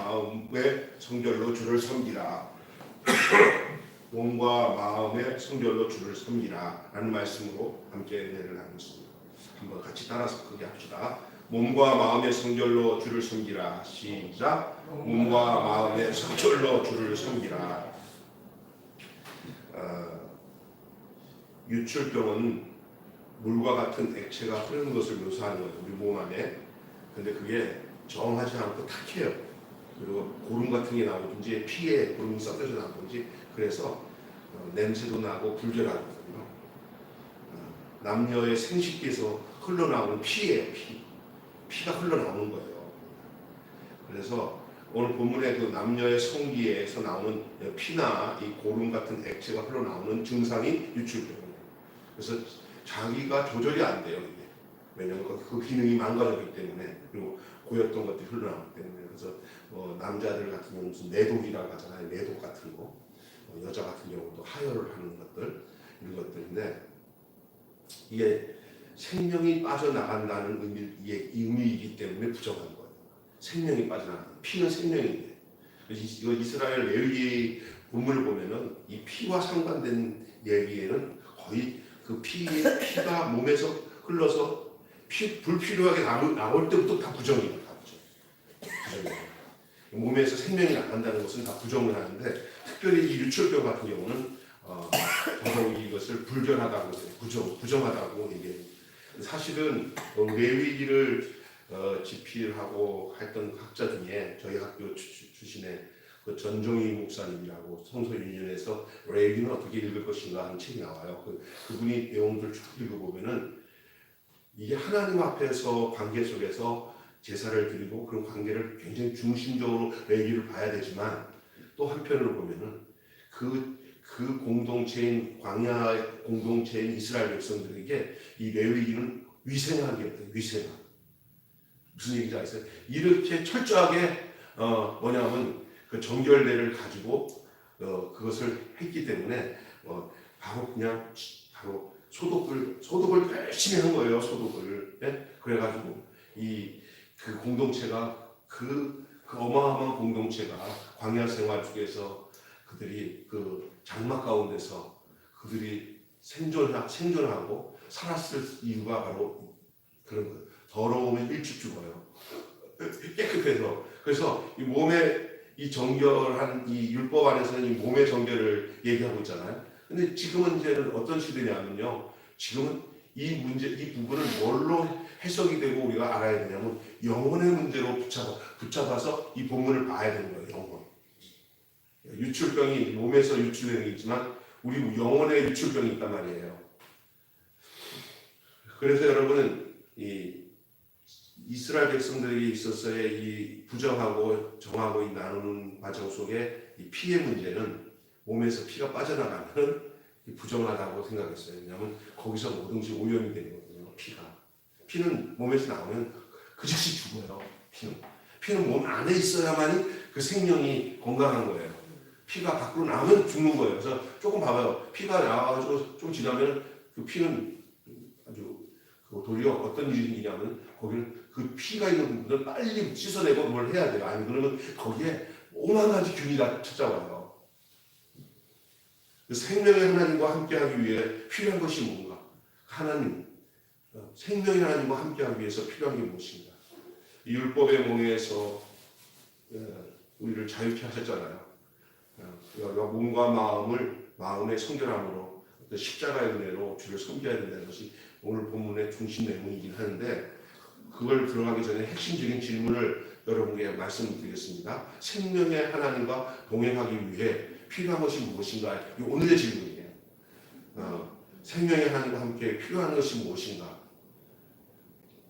마음의 성결로 주를 섬기라. 몸과 마음의 성결로 주를 섬기라 라는 말씀으로 함께 은혜를 나누겠습니다. 한번 같이 따라서 크게 합시다. 몸과 마음의 성결로 주를 섬기라. 시작. 몸과 마음의 성결로 주를 섬기라. 유출병은 물과 같은 액체가 흐르는 것을 묘사하는 거예요. 우리 몸 안에. 근데 그게 정하지 않고 탁해요. 그리고 고름 같은 게 나오든지 피에 고름이 섞여서 나오든지 그래서 냄새도 나고 불결하거든요. 남녀의 생식기에서 흘러나오는 피예요. 피가 흘러나오는 거예요. 그래서 오늘 본문의 그 남녀의 성기에서 나오는 피나 이 고름 같은 액체가 흘러나오는 증상이 유출병이에요. 그래서 자기가 조절이 안 돼요. 이게. 왜냐하면 그 기능이 망가졌기 때문에, 그리고 고였던 것들이 흘러나오기 때문에. 그래서 남자들 같은 경우는 무슨 내독이라고 하잖아요. 내독 같은 거. 여자 같은 경우도 하혈을 하는 것들, 이런 것들인데, 이게 생명이 빠져나간다는 의미이기 때문에 부정한 거예요. 생명이 빠져나가는. 피는 생명인데. 이거 이스라엘 레위기 본문을 보면은 이 피와 상관된 얘기에는 거의 그 피가 몸에서 흘러서 불필요하게 나올 때부터 다 부정이에요. 다 부정이에요. 몸에서 생명이 나간다는 것은 다 부정을 하는데, 특별히 이 유출병 같은 경우는 더더욱 이것을 불결하다고 부정하다고 얘기해요. 사실은 레위기를 집필하고 했던 학자 중에 저희 학교 출신의 그 전종희 목사님이라고 성서윤전에서 레위기는 어떻게 읽을 것인가 하는 책이 나와요. 그분이 내용들 쭉 읽어보면은 이게 하나님 앞에서 관계 속에서 제사를 드리고 그런 관계를 굉장히 중심적으로 레위기를 봐야 되지만, 또 한편으로 보면은 그 공동체인 광야 공동체인 이스라엘 백성들에게 이 레위기는 위생학이었대요. 위생학. 무슨 얘기인지 아세요? 이렇게 철저하게 뭐냐면 그 정결례를 가지고 그것을 했기 때문에 바로 소독을 열심히 한 거예요. 소독을. 예? 그래가지고 그 공동체가 그 어마어마한 공동체가 광야 생활 중에서 그들이 그 장막 가운데서 그들이 생존하고 살았을 이유가 바로 그런 거예요. 더러우면 일찍 죽어요. 깨끗해서. 그래서 이 몸의 이 정결한 이 율법 안에서는 이 몸의 정결을 얘기하고 있잖아요. 근데 지금은 이제는 어떤 시대냐면요. 지금은 이 부분을 뭘로 해석이 되고 우리가 알아야 되냐면 영혼의 문제로 붙잡아서 이 본문을 봐야 되는 거예요. 영혼. 유출병이 몸에서 유출되는 게 있지만 우리 영혼의 유출병이 있단 말이에요. 그래서 여러분은 이 이스라엘 백성들에게 있어서의 이 부정하고 정하고 이 나누는 과정 속에 이 피의 문제는 몸에서 피가 빠져나가면 부정하다고 생각했어요. 왜냐하면 거기서 뭐든지 오염이 되는 거거든요. 피는 몸에서 나오면 그 즉시 죽어요. 피는 몸 안에 있어야만이 그 생명이 건강한 거예요. 피가 밖으로 나오면 죽는 거예요. 그래서 조금 봐봐요. 피가 나와가지고 좀 지나면 그 피는 아주 도리어 어떤 일이 있냐면 거기는 그 피가 있는 부분을 빨리 씻어내고 뭘 해야 돼요. 아니 그러면 거기에 오만 가지 균이 다 찾아와요. 생명의 하나님과 함께하기 위해 필요한 것이 뭔가? 생명의 하나님과 함께하기 위해서 필요한 게 무엇인가? 이 율법의 몽에서 우리를 자유케 하셨잖아요. 몸과 마음의 성결함으로 십자가의 은혜로 주를 섬겨야 된다는 것이 오늘 본문의 중심 내용이긴 하는데, 그걸 들어가기 전에 핵심적인 질문을 여러분께 말씀드리겠습니다. 생명의 하나님과 동행하기 위해 필요한 것이 무엇인가? 이 오늘의 질문이에요. 생명의 하나님과 함께 필요한 것이 무엇인가?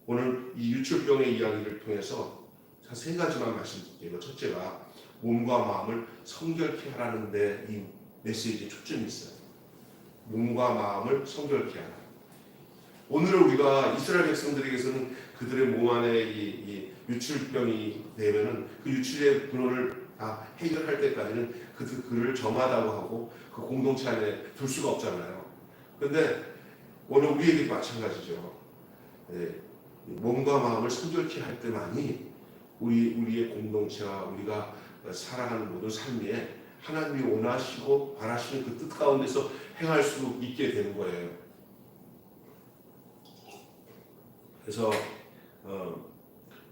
오늘 이 유출병의 이야기를 통해서 세 가지만 말씀드릴게요. 첫째가 몸과 마음을 성결케 하라는 데 이 메시지에 초점이 있어요. 몸과 마음을 성결케 하라. 오늘은 우리가 이스라엘 백성들에게서는 그들의 몸 안에 이 유출병이 되면은 그 유출의 근원을 다 해결할 때까지는 그를 정하다고 하고 그 공동체 안에 둘 수가 없잖아요. 그런데 오늘 우리에게도 마찬가지죠. 몸과 마음을 성결케 할 때만이 우리의 공동체와 우리가 살아가는 모든 삶에 하나님이 원하시고 바라시는 그 뜻 가운데서 행할 수 있게 되는 거예요. 그래서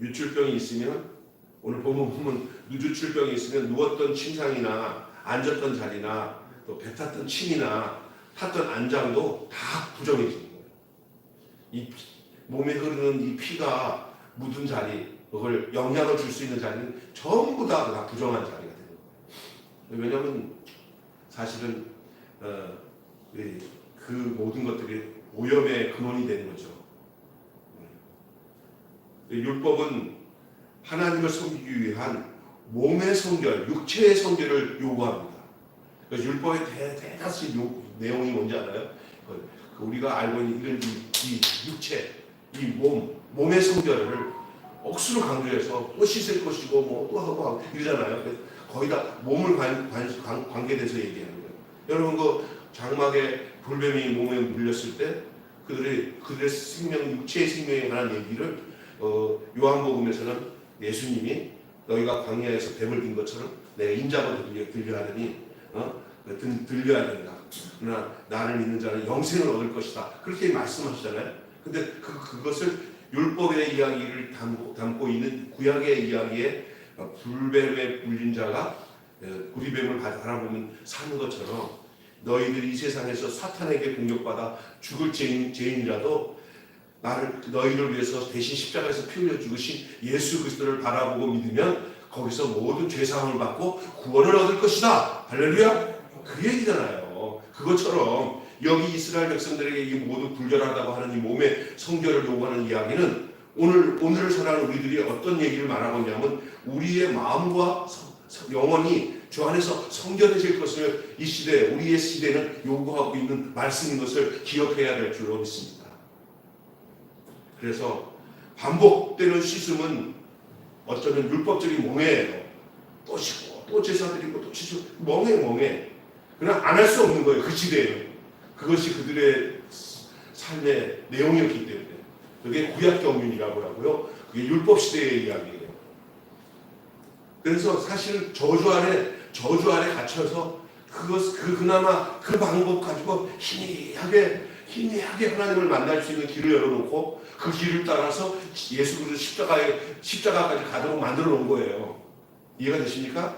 유출병이 있으면, 오늘 보면 유출병이 있으면 누웠던 침상이나 앉았던 자리나 또 배 탔던 침이나 탔던 안장도 다 부정해지는 거예요. 이 몸에 흐르는 이 피가 묻은 자리, 그걸 영향을 줄 수 있는 자리는 전부 다 부정한 자리가 되는 거예요. 왜냐하면 사실은 그 모든 것들이 오염의 근원이 되는 거죠. 율법은 하나님을 섬기기 위한 몸의 성결, 육체의 성결을 요구합니다. 그래서 율법의 대다수 내용이 뭔지 알아요? 우리가 알고 있는 이 육체, 이 몸의 성결을 억수로 강조해서 또 씻을 것이고 뭐 또 하고 이러잖아요. 거의 다 몸을 관계돼서 얘기하는 거예요. 여러분 그 장막에 불뱀이 몸에 물렸을 때 그들의 생명, 육체의 생명에 관한 얘기를 요한복음에서는 예수님이 너희가 광야에서 뱀을 든 것처럼 내가 인자가 들려하더니 들려야 된다. 그러나 나를 믿는 자는 영생을 얻을 것이다. 그렇게 말씀하시잖아요. 근데 그것을 율법의 이야기를 담고 있는 구약의 이야기에 불뱀에 물린 자가 구리뱀을 바라보면 사는 것처럼 너희들이 이 세상에서 사탄에게 공격받아 죽을 죄인이라도 너희를 위해서 대신 십자가에서 피 흘려 죽으신 예수 그리스도를 바라보고 믿으면 거기서 모든 죄사함을 받고 구원을 얻을 것이다. 할렐루야. 그 얘기잖아요. 그것처럼 여기 이스라엘 백성들에게 이 모두 불결하다고 하는 이 몸의 성결을 요구하는 이야기는 오늘을 살아가는 우리들이 어떤 얘기를 말하고 있냐면 우리의 마음과 영혼이 주 안에서 성결해질 것을 이 시대, 우리의 시대는 요구하고 있는 말씀인 것을 기억해야 될 줄로 믿습니다. 그래서 반복되는 씻음은 어쩌면 율법적인 멍해예요. 또 씻고 또 제사 드리고 또 씻고 멍해. 그냥 안 할 수 없는 거예요. 그 시대에는. 그것이 그들의 삶의 내용이었기 때문에. 그게 구약 경륜이라고 하고요. 그게 율법 시대의 이야기예요. 그래서 사실은 저주 아래 갇혀서 그나마 그 방법 가지고 희미하게 하나님을 만날 수 있는 길을 열어놓고 그 길을 따라서 예수 그리스도 십자가까지 가도록 만들어 놓은 거예요. 이해가 되십니까?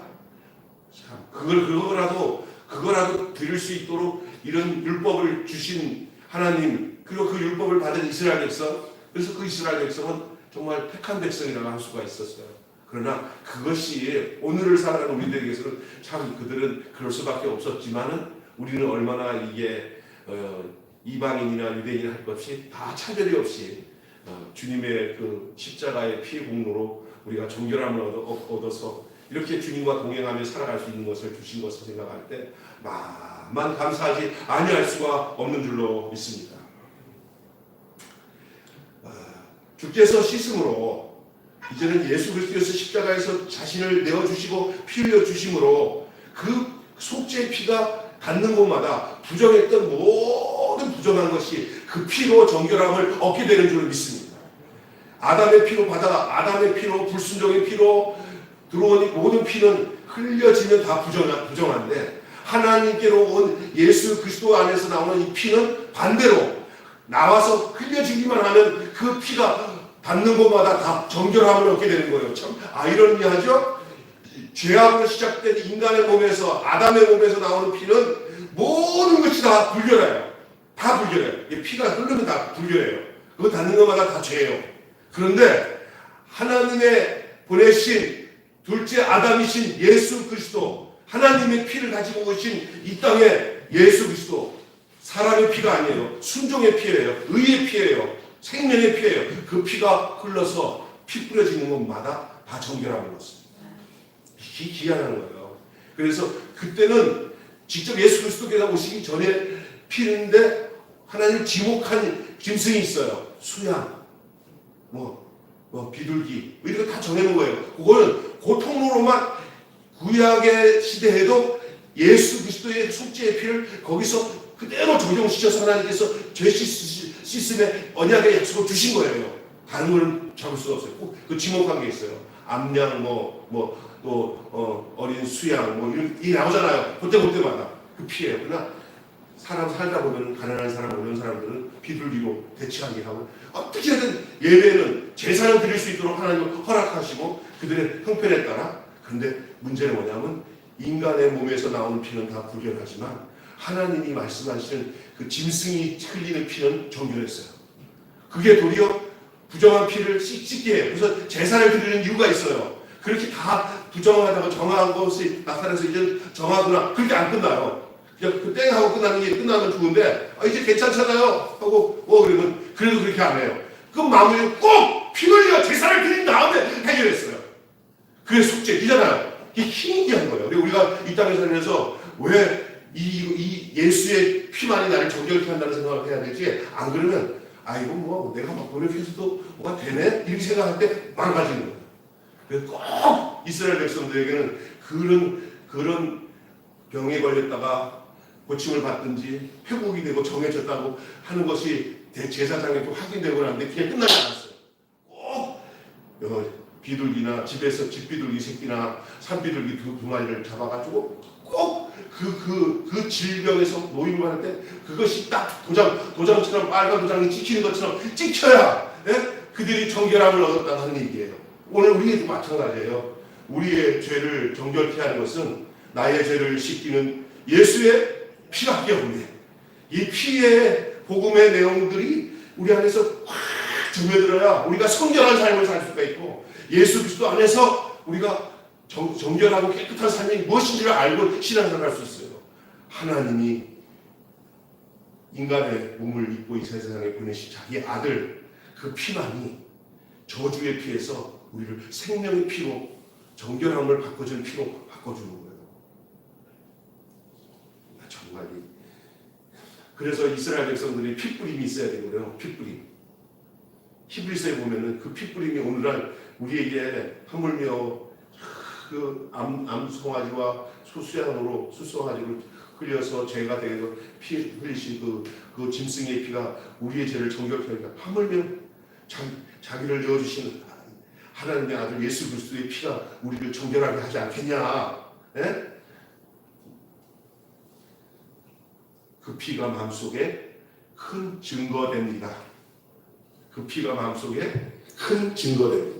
참, 그거라도 드릴 수 있도록 이런 율법을 주신 하나님, 그리고 그 율법을 받은 이스라엘 백성, 그래서 그 이스라엘 백성은 정말 택한 백성이라고 할 수가 있었어요. 그러나 그것이 오늘을 살아가는 우리들에게서는 참 그들은 그럴 수밖에 없었지만은 우리는 얼마나 이게 이방인이나 유대인이나 할 것 없이 다 차별이 없이 주님의 그 십자가의 피의 공로로 우리가 정결함을 얻어서 이렇게 주님과 동행하며 살아갈 수 있는 것을 주신 것을 생각할 때 마음만 감사하지 아니할 수가 없는 줄로 믿습니다. 주께서 씻음으로 이제는 예수 그리스도께서 십자가에서 자신을 내어주시고 피 흘려 주심으로 그 속죄의 피가 닿는 곳마다 부정했던 모든 부정한 것이 그 피로 정결함을 얻게 되는 줄 믿습니다. 아담의 피로 아담의 피로 불순종의 피로 들어온 모든 피는 흘려지면 다 부정한데 하나님께로 온 예수 그리스도 안에서 나오는 이 피는 반대로 나와서 흘려지기만 하면 그 피가 닿는 곳마다 다 정결함을 얻게 되는 거예요. 참 아이러니하죠? 죄악으로 시작된 인간의 몸에서 아담의 몸에서 나오는 피는 모든 것이 다 불결해요. 다 불결해요. 피가 흐르면 다 불결해요. 그거 닿는 것마다 다 죄예요. 그런데 하나님의 보내신 둘째 아담이신 예수 그리스도, 하나님의 피를 가지고 오신 이 땅에 예수 그리스도, 사람의 피가 아니에요. 순종의 피예요. 의의 피예요. 생명의 피예요. 그 피가 흘러서 피 뿌려지는 곳마다 다 정결함을 얻습니다. 기이한 거예요. 그래서 그때는 직접 예수 그리스도께서 오시기 전에 피는데 하나님 지목한 짐승이 있어요. 수양, 비둘기 이런 거 다 정해놓은 거예요. 그거는 고통으로만 구약의 시대에도 예수 그리스도의 속죄의 피를 거기서 그대로 적용시켜서 하나님께서 죄 씻음의 언약의 약속을 주신 거예요. 다른 걸 잡을 수가 없어요. 꼭 그 지목한 게 있어요. 암양 또 어린 수양 뭐 이런 이 나오잖아요. 그때마다 그 피예요. 그러나 사람 살다 보면 가난한 사람, 어려운 사람들은 비둘기로 대치하게 하고 어떻게든 예배는 제사를 드릴 수 있도록 하나님은 허락하시고 그들의 형편에 따라. 그런데 문제는 뭐냐면 인간의 몸에서 나오는 피는 다 불결하지만 하나님이 말씀하시는 그 짐승이 흘리는 피는 정결했어요. 그게 도리어 부정한 피를 씻게 해요. 그래서 제사를 드리는 이유가 있어요. 그렇게 다 부정하다가 정한 것이 나타나서 이제 정하구나. 그렇게 안 끝나요. 그냥 그 땡 하고 끝나면 좋은데 이제 괜찮잖아요 하고 그러면 그래도 그렇게 안 해요. 그 마무리 꼭 피 흘려 제사를 드린 다음에 해결했어요. 그게 숙제이잖아요. 이게 신기한 거예요. 우리가 이 땅에 살면서 왜 이 예수의 피만이 나를 정결케 한다는 생각을 해야 되지? 안 그러면 이거 뭐 내가 막 노력해서도 뭐가 되네? 이렇게 생각할 때 망가지는 거예요. 그래서 꼭 이스라엘 백성들에게는 그런 병에 걸렸다가 고침을 받든지 회복이 되고 정해졌다고 하는 것이 제사장에 또 확인되고 나는데 그냥 끝나지 않았어요. 꼭 비둘기나 집에서 집비둘기 새끼나 산비둘기 두 마리를 잡아가지고 꼭 그 질병에서 노임을 할 때 그것이 딱 도장처럼 빨간 도장이 찍히는 것처럼 찍혀야 그들이 정결함을 얻었다는 얘기예요. 오늘 우리에도 마찬가지예요. 우리의 죄를 정결케 하는 것은 나의 죄를 씻기는 예수의 피밖에 없네. 이 피의 복음의 내용들이 우리 안에서 확 스며들어야 우리가 성결한 삶을 살 수가 있고 예수 그리스도 안에서 우리가 정결하고 깨끗한 삶이 무엇인지를 알고 신앙생활을 할 수 있어요. 하나님이 인간의 몸을 입고 이 세상에 보내신 자기 아들 그 피만이 저주의 피에서 우리를 생명의 피로 정결함을 바꿔주는 피로 바꿔주는 거예요. 정말 그래서 이스라엘 백성들이 핏뿌림이 있어야 되거든요. 핏뿌림. 히브리서에 보면은 그 핏뿌림이 오늘날 우리에게 하물며 그 암송아지와 수송아지로 흘려서 죄가 되어서 피 흘리신 그 짐승의 피가 우리의 죄를 정결케 하니까 하물며 자기를 내어주신 하나님의 아들 예수 그리스도의 피가 우리를 정결하게 하지 않겠냐? 예? 그 피가 마음속에 큰 증거됩니다. 그 피가 마음속에 큰 증거됩니다.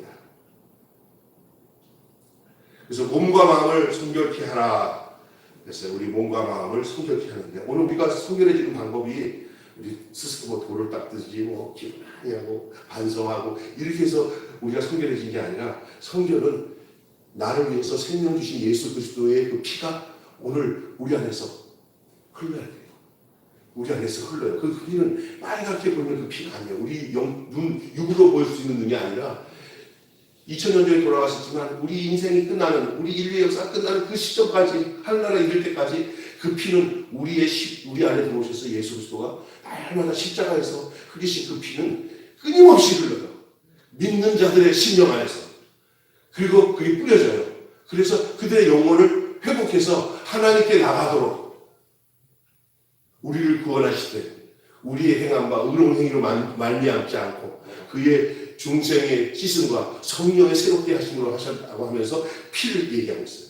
그래서 몸과 마음을 성결케 하라. 그래서 우리 몸과 마음을 성결케 하는데 오늘 우리가 성결해지는 방법이 우리 스스로 돌을 닦든지 기도 많이 하고 반성하고 이렇게 해서 우리가 성결해진 게 아니라 성결은 나를 위해서 생명 주신 예수 그리스도의 그 피가 오늘 우리 안에서 흘러야 돼요. 우리 안에서 흘러요. 그 피는 빨갛게 보이는 그 피가 아니에요. 우리 육으로 보일 수 있는 눈이 아니라 2000년 전에 돌아가셨지만 우리 인생이 끝나는 우리 인류의 역사가 끝나는 그 시점까지 하늘나라에 이를 때까지 그 피는 우리 안에 들어오셔서 예수 그리스도가 날마다 십자가에서 흘리신 그 피는 끊임없이 흘러요. 믿는 자들의 심령 안에서. 그리고 그게 뿌려져요. 그래서 그들의 영혼을 회복해서 하나님께 나가도록 우리를 구원하실 때 우리의 행함과 의로운 행위로 말미암지 않고 그의 중생의 씻음과 성령의 새롭게 하심으로 하셨다고 하면서 피를 얘기하고 있어요.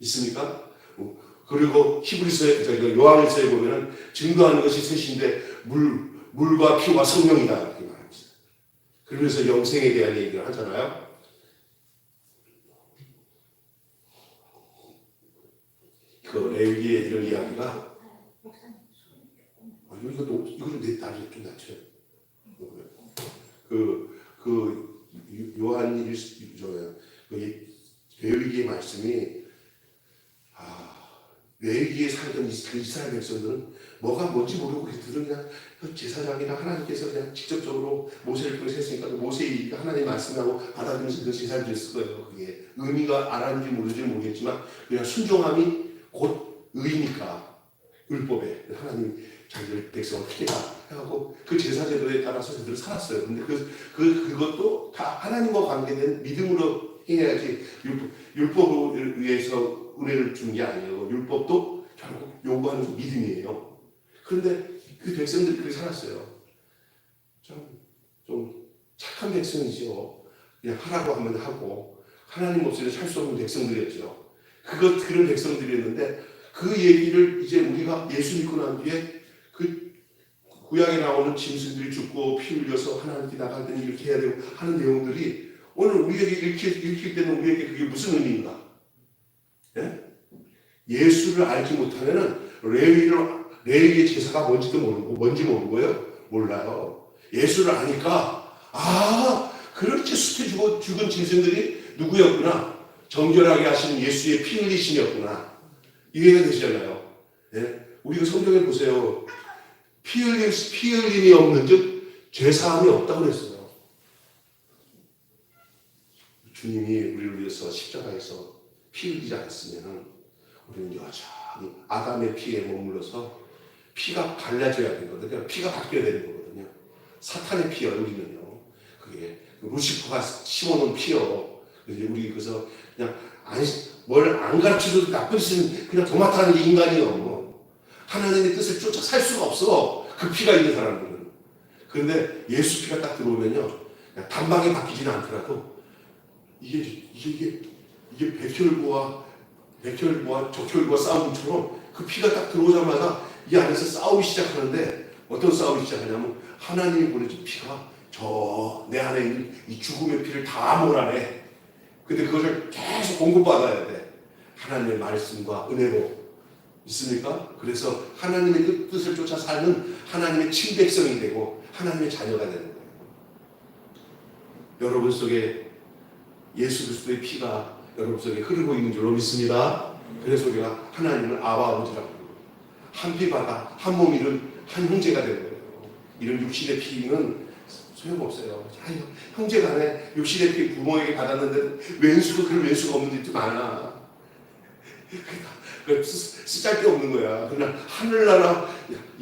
있습니까? 그리고 히브리서에 요한일서에 보면은 증거하는 것이 셋인데 물과 피와 성령이다 이렇게 말하고 있어요. 그러면서 영생에 대한 얘기를 하잖아요. 그 레위기의 이런 이야기가 이거는 내 다리 좀 낮춰요. 레위기의 말씀이 레위기에 살던 이스라엘 백성들은 뭐가 뭔지 모르고 그들은 그냥 제사장이나 하나님께서 그냥 직접적으로 모세를 통해서 했으니까 모세의 하나님 말씀하고 받아들면서 그 제사를 드렸을 거예요. 그게 의미가 알았는지 모르는지는 모르겠지만 그냥 순종함이 곧 의니까 율법에 하나님 자기들 백성을 크게 하고 그 제사 제도에 따라서 그들을 살았어요. 근데 그것도 다 하나님과 관계된 믿음으로 해야지 율법에 의해서 은혜를 준 게 아니에요. 율법도 결국 요구하는 게 믿음이에요. 그런데 그 백성들이 그렇게 살았어요. 좀 착한 백성이죠. 그냥 하라고 하면 하고 하나님 없이는 살 수 없는 백성들이었죠. 그런 백성들이었는데 그 얘기를 이제 우리가 예수 믿고 난 뒤에 그 구약에 나오는 짐승들이 죽고 피 흘려서 하나님께 나갈 때는 이렇게 해야 되고 하는 내용들이 오늘 우리에게 읽힐 때는 우리에게 그게 무슨 의미인가? 예? 예수를 알지 못하면은 레위의 제사가 뭔지 모르고요. 몰라요. 예수를 아니까 그렇게 숲에 죽은 짐승들이 누구였구나. 정결하게 하신 예수의 피 흘리심이었구나. 이해가 되시잖아요. 예? 우리가 성경에 보세요. 피 흘림이 없는 즉 죄사함이 없다고 그랬어요. 주님이 우리를 위해서 십자가에서 피 흘리지 않았으면 우리는 여전히 아담의 피에 머물러서 피가 갈라져야 되거든요. 피가 바뀌어야 되는 거거든요. 사탄의 피요, 우리는요. 그게 루시퍼가 심어놓은 피요. 우리 그래서 그냥 뭘 안 가르쳐줘도 나쁜 짓은 그냥 도맡아하는 게 인간이요. 하나님의 뜻을 쫓아 살 수가 없어. 그 피가 있는 사람들은. 그런데 예수 피가 딱 들어오면요. 단방에 바뀌지는 않더라도 이게 백혈과 적혈과 싸움처럼 그 피가 딱 들어오자마자 이 안에서 싸우기 시작하는데 어떤 싸움이 시작하냐면 하나님이 보내준 피가 저 내 안에 있는 이 죽음의 피를 다 몰아내. 근데 그것을 계속 공급받아야 돼. 하나님의 말씀과 은혜로. 있습니까? 그래서 하나님의 뜻을 쫓아 사는 하나님의 친백성이 되고 하나님의 자녀가 되는 거예요. 여러분 속에 예수 그리스도의 피가 여러분 속에 흐르고 있는 줄로 믿습니다. 그래서 우리가 하나님을 아바 아버지라고 부르고 한 피바다 한 몸 이룬 한 형제가 되는 거예요. 이런 육신의 피는 소용없어요. 형제 간에 육신의 피 부모에게 받았는데 왼수도 그런 왼수가 없는 일도 많아. 쓰잘데 없는 거야. 그러나 하늘나라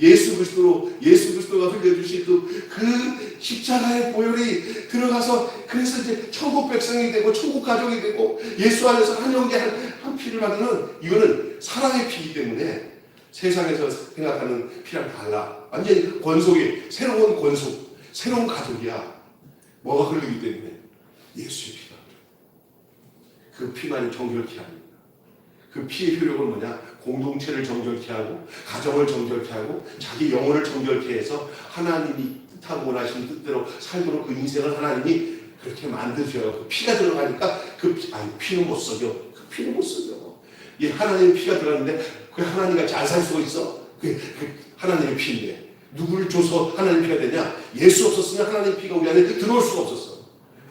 예수 그리스도가 흘려주신 그 십자가의 보혈이 들어가서 그래서 이제 천국 백성이 되고 천국 가족이 되고 예수 안에서 한 형제 한 피를 받는 이거는 사랑의 피이기 때문에 세상에서 생각하는 피랑 달라. 완전히 권속이 새로운 권속, 새로운 가족이야. 뭐가 흐르기 때문에 예수의 피가 그 피만이 정결케 합니다. 그 피의 효력은 뭐냐? 공동체를 정결케 하고 가정을 정결케 하고 자기 영혼을 정결케 해서 하나님이 뜻하고 원하시는 뜻대로 살도록 그 인생을 하나님이 그렇게 만드셔요. 그 피가 들어가니까 피는 못 써져. 그 피는 못 써져. 이 하나님의 피가 들어갔는데 그 하나님과 잘 살 수가 있어? 그 하나님의 피인데 누구를 줘서 하나님 피가 되냐? 예수 없었으면 하나님 피가 우리 안에 들어올 수가 없었어.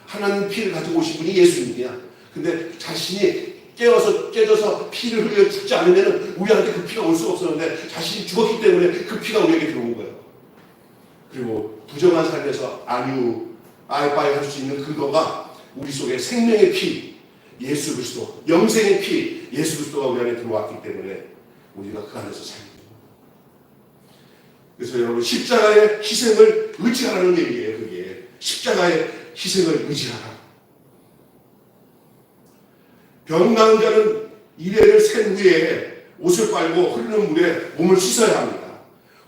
하나님 피를 가지고 오신 분이 예수님이야. 근데 자신이 깨져서 피를 흘려 죽지 않으면 우리한테 그 피가 올 수가 없었는데 자신이 죽었기 때문에 그 피가 우리에게 들어온 거예요. 그리고 부정한 삶에서 아이빠이 할 수 있는 근거가 우리 속에 생명의 피, 예수 그리스도, 영생의 피, 예수 그리스도가 우리 안에 들어왔기 때문에 우리가 그 안에서 살게 됩니다. 그래서 여러분 십자가의 희생을 의지하라는 얘기예요. 그게 십자가의 희생을 의지하라. 병 나은 자는 이레를 센 후에 옷을 빨고 흐르는 물에 몸을 씻어야 합니다.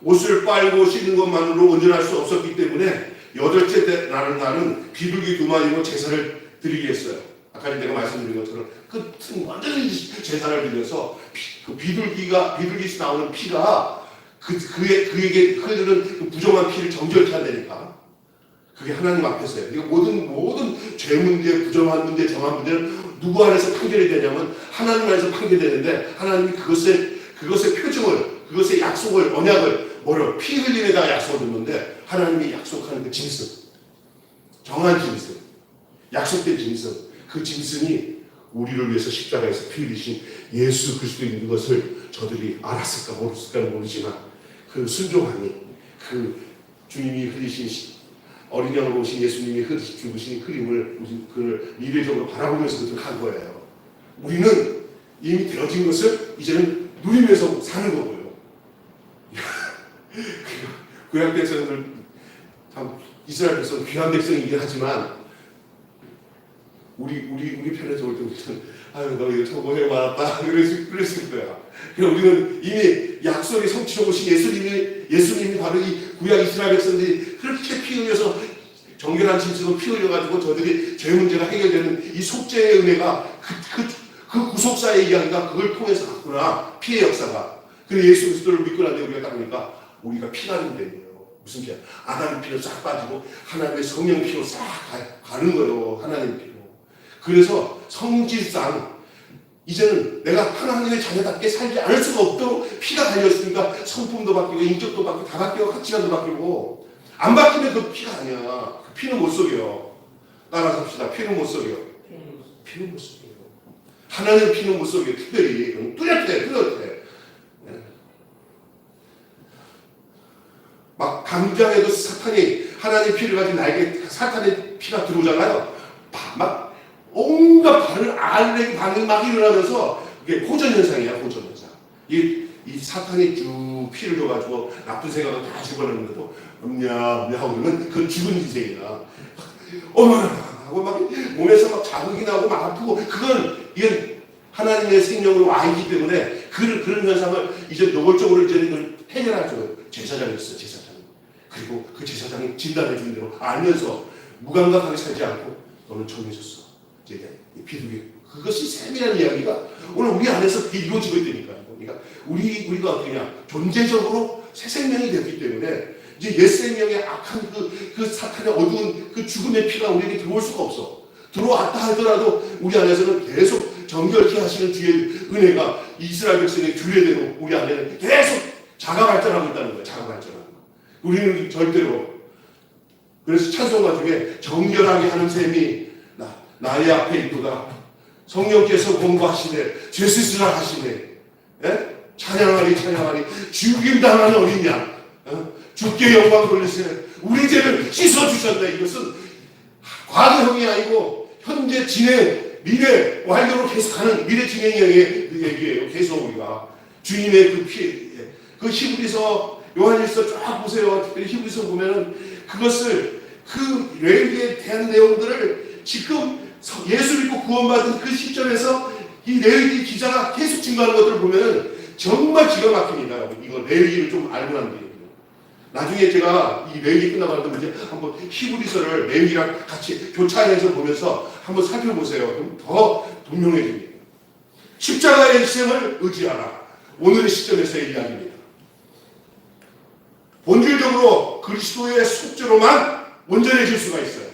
옷을 빨고 씻는 것만으로 온전할 수 없었기 때문에 여덟째 날은 비둘기 2마리로 제사를 드리게 했어요. 아까 내가 말씀드린 것처럼 끝은 완전히 제사를 드려서 그 비둘기에서 나오는 피가 그에게 흐르는 그 부정한 피를 정결케 한다니까. 그게 하나님 앞에서요. 그러니까 모든 죄 문제, 부정한 문제, 정한 문제는 누구 안에서 판결이 되냐면 하나님 안에서 판결되는데 하나님이 그것의 표징을, 그것의 약속을, 언약을 피 흘림에다가 약속을 줬는데 하나님이 약속하는 그 짐승, 정한 짐승, 약속된 짐승, 그 짐승이 우리를 위해서 십자가에서 피 흘리신 예수 그리스도인 것을 저들이 알았을까 모르었을까는 모르지만 그 순종함이 그 주님이 흘리신 어린 양으로 오신 예수님이 죽으신 흐림을 그 미래적으로 바라보면서 그렇게 한 거예요. 우리는 이미 되어진 것을 이제는 누리면서 사는 거고요. 구약 백성들 참 이스라엘 백성 귀한 백성이긴 하지만 우리 편에서 올 때 우리는 너 이거 저거 해봤다 그랬을 거야. 그러니까 우리는 이미 약속의 성취로 오신 예수님이 바로 이 구약 이스라엘 백성들이 그렇게 피 흘려서 정결한 진실로 피 흘려가지고 저들이 죄 문제가 해결되는 이 속죄의 은혜가 그 구속사의 이야기가 그걸 통해서 갔구나. 피의 역사가. 그래서 예수 그리스도를 믿고 나서 우리가 딱 보니까 우리가 피가 된대요. 무슨 피야? 아담의 피로 싹 빠지고 하나님의 성령 피로 싹 가는 거예요. 하나님 피로. 그래서 성질상 이제는 내가 하나님의 자녀답게 살지 않을 수가 없도록 피가 달렸으니까 성품도 바뀌고 인격도 바뀌고 다 바뀌고 가치관도 바뀌고 안 바뀌면 그 피가 아니야. 그 피는 못 속여. 따라서 합시다. 피는 못 속여. 피는 못 속여. 하나님 피는 못 속여. 특별히 뚜렷해. 막 당장에도 사탄이 하나님의 피를 가진 나에게 사탄의 피가 들어오잖아요. 막 온갖 반응이 막 일어나면서 이게 호전현상이야. 호전현상. 이 사탄이 쭉 피를 줘가지고 나쁜 생각을 다 집어넣는데도 없냐 하고 그러면 그건 죽은 인생이야. 어머나 하고 막 몸에서 막 자극이 나고 막 아프고 이건 하나님의 생명으로 와 있기 때문에 그런 현상을 이제 노골적으로 이제는 해결하죠. 제사장이 있어. 제사장. 그리고 그 제사장이 진단해 주는 대로 알면서 무감각하게 살지 않고 너는 정해졌어. 이제 비둘기. 그것이 세밀한 이야기가 오늘 우리 안에서 이루어지고 있다니까요. 그러니까 우리가 어떠냐 존재적으로 새 생명이 됐기 때문에 이제 옛 생명의 악한 그 사탄의 어두운 그 죽음의 피가 우리에게 들어올 수가 없어. 들어왔다 하더라도 우리 안에서는 계속 정결케 하시는 주의 은혜가 이스라엘 백성의 규례대로 우리 안에는 계속 자가 발전하고 있다는 거예요. 자가 발전하고. 우리는 절대로. 그래서 찬송가 중에 정결하게 하는 셈이 나의 앞에 있도다. 성령께서 공부하시네. 죄수스라 하시네. 예? 찬양하리 죽임당하는 어린 양. 주께 영광 돌리시네. 우리 죄를 씻어주셨네. 이것은 과거형이 아니고 현재 진행 미래 완료로 계속하는 미래 진행형의 얘기예요. 계속 우리가 주님의 그 피, 그 히브리서 요한일서 쫙 보세요. 특별히 히브리서 보면은 그것을 그 레위기에 대한 내용들을 지금 예수 믿고 구원받은 그 시점에서 이 레위기 기자가 계속 증거하는 것들을 보면은 정말 기가 막힙니다. 이거 레위기를 좀 알고 난 뒤에. 나중에 제가 이 레위기 끝나고 나서 이제 한번 히브리서를 레위기랑 같이 교차해서 보면서 한번 살펴보세요. 그럼 더 분명해집니다. 십자가의 희생을 의지하라. 오늘의 시점에서의 이야기입니다. 본질적으로 그리스도의 속죄로만 온전해질 수가 있어요.